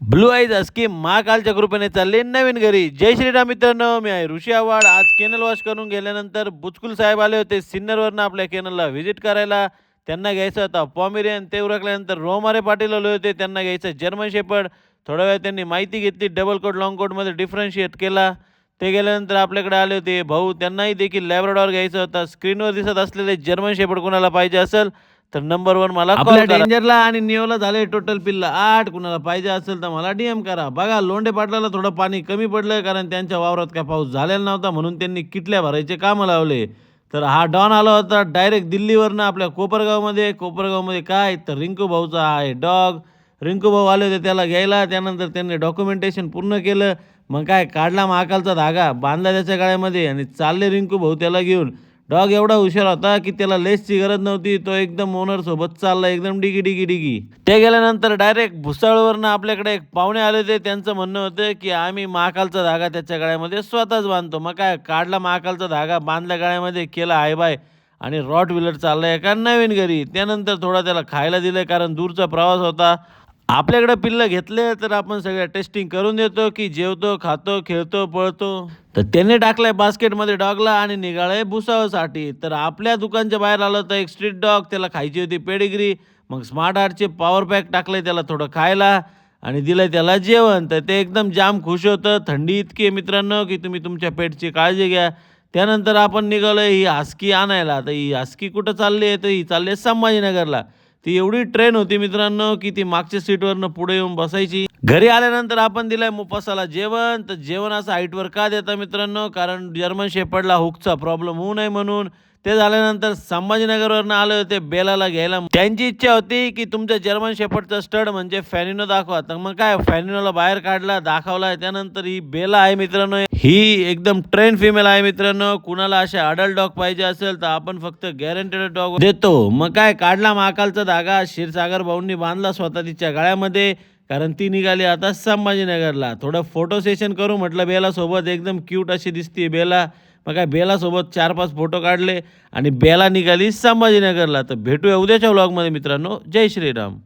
Blue eyes husky महाकालच्या कृपेने चालले नवीन घरी. जय श्रीराम मित्रांनो, मी आहे ऋषी आव्हाड. आज केनल वॉश करून गेल्यानंतर बुचकुल साहेब आले होते सिन्नरवरनं आपल्या केनलला व्हिजिट करायला. त्यांना घ्यायचा होता पॉमेरियन. ते उरकल्यानंतर रोमारे पाटील आले होते, त्यांना घ्यायचं जर्मन शेपर्ड. थोड्या वेळ त्यांनी माहिती घेतली, डबल कोट लॉंग कोटमध्ये डिफरन्शिएट केला. ते गेल्यानंतर आपल्याकडे आले होते भाऊ, त्यांनाही देखील लॅब्राडॉर घ्यायचा होता. स्क्रीनवर दिसत असलेले जर्मन शेपर्ड कोणाला पाहिजे असेल तर नंबर 1 मला कॉल करा. डेंजरला आणि निओला झाले टोटल पिल्ला 8. कुणाला पाहिजे असेल तर मला डीएम करा. बघा लोंढे पाटलाला थोडं पाणी कमी पडलं, कारण त्यांच्या वावरात काय पाऊस झालेला नव्हता, म्हणून त्यांनी किटल्या भरायचे कामं लावले. तर हा डॉन आला होता डायरेक्ट दिल्लीवरनं आपल्या कोपरगावमध्ये काय तर रिंकू भाऊचा आहे डॉग. रिंकू भाऊ आले होते त्याला घ्यायला. त्यानंतर त्यांनी डॉक्युमेंटेशन पूर्ण केलं. मग काय काढला महाकालचा धागा, बांधला त्याच्या गळ्यामध्ये आणि चालले रिंकू भाऊ त्याला घेऊन. डॉग एवढा हुशार होता की त्याला लेसची गरज नव्हती. तो एकदम ओनर सोबत चालला, एकदम डिगी डिगी डिगी. ते गेल्यानंतर डायरेक्ट भुसावळवरनं आपल्याकडे एक पाहुणे आले होते. त्यांचं म्हणणं होतं की आम्ही महाकालचा धागा त्याच्या गळ्यामध्ये स्वतःच बांधतो. मग काय काढला महाकालचा धागा, बांधला गळ्यामध्ये, केला हाय बाय आणि रॉट व्हीलर चालला एका नवीन घरी. त्यानंतर थोडा त्याला खायला दिलं, कारण दूरचा प्रवास होता. आपल्याकडे पिल्लं घेतले तर आपण सगळ्या टेस्टिंग करून देतो की जेवतो, खातो, खेळतो, पळतो. तर त्याने टाकलाय बास्केटमध्ये डॉगला आणि निघालाय भुसावळसाठी. तर आपल्या दुकानच्या बाहेर आलं तर एक स्ट्रीट डॉग, त्याला खायची होती पेडिग्री. मग स्मार्ट आर्टचे पॉवर पॅक टाकले त्याला थोडं खायला आणि दिलंय त्याला जेवण. तर ते एकदम जाम खुश होतं. थंडी इतकी आहे मित्रांनो की तुम्ही तुमच्या पेटची काळजी घ्या. त्यानंतर आपण निघालोय ही हस्की आणायला. तर ही हस्की कुठं चालली आहे, तर ही चालली आहे संभाजीनगरला. ती एवढी ट्रेन होती मित्रांनो की ती मागच्या सीटवरनं पुढे येऊन बसायची. घरी आल्यानंतर आपण दिलाय मुपासाला जेवण. तर जेवण असं हाईटवर का देता मित्रांनो, कारण जर्मन शेपर्डला हुकचा प्रॉब्लेम होऊ नये म्हणून. ते झाल्यानंतर संभाजीनगरवरनं आले होते बेलाला घ्यायला. त्यांची इच्छा होती की तुमच्या जर्मन शेपर्डचा स्टड म्हणजे फॅनिनो दाखवा. तर मग काय फॅनिनोला बाहेर काढला, दाखवला. त्यानंतर ही बेला आहे मित्रांनो, ही एकदम ट्रेन फिमेल आहे मित्रांनो. कुणाला असे अडल्ट डॉग पाहिजे असेल तर आपण फक्त गॅरंटेड डॉग देतो. मग काय काढला महाकालचा धागा, क्षीरसागर भाऊंनी बांधला स्वतः तिच्या गळ्यामध्ये, कारण ती निघाली आता संभाजीनगरला. थोडं फोटो सेशन करू म्हटलं बेला सोबत. एकदम क्यूट अशी दिसते बेला. मग काय बेला सोबत 4-5 फोटो काढले आणि बेला निघाली संभाजीनगरला. तर भेटूया उद्याच्या व्लॉगमध्ये मित्रांनो. जय श्रीराम.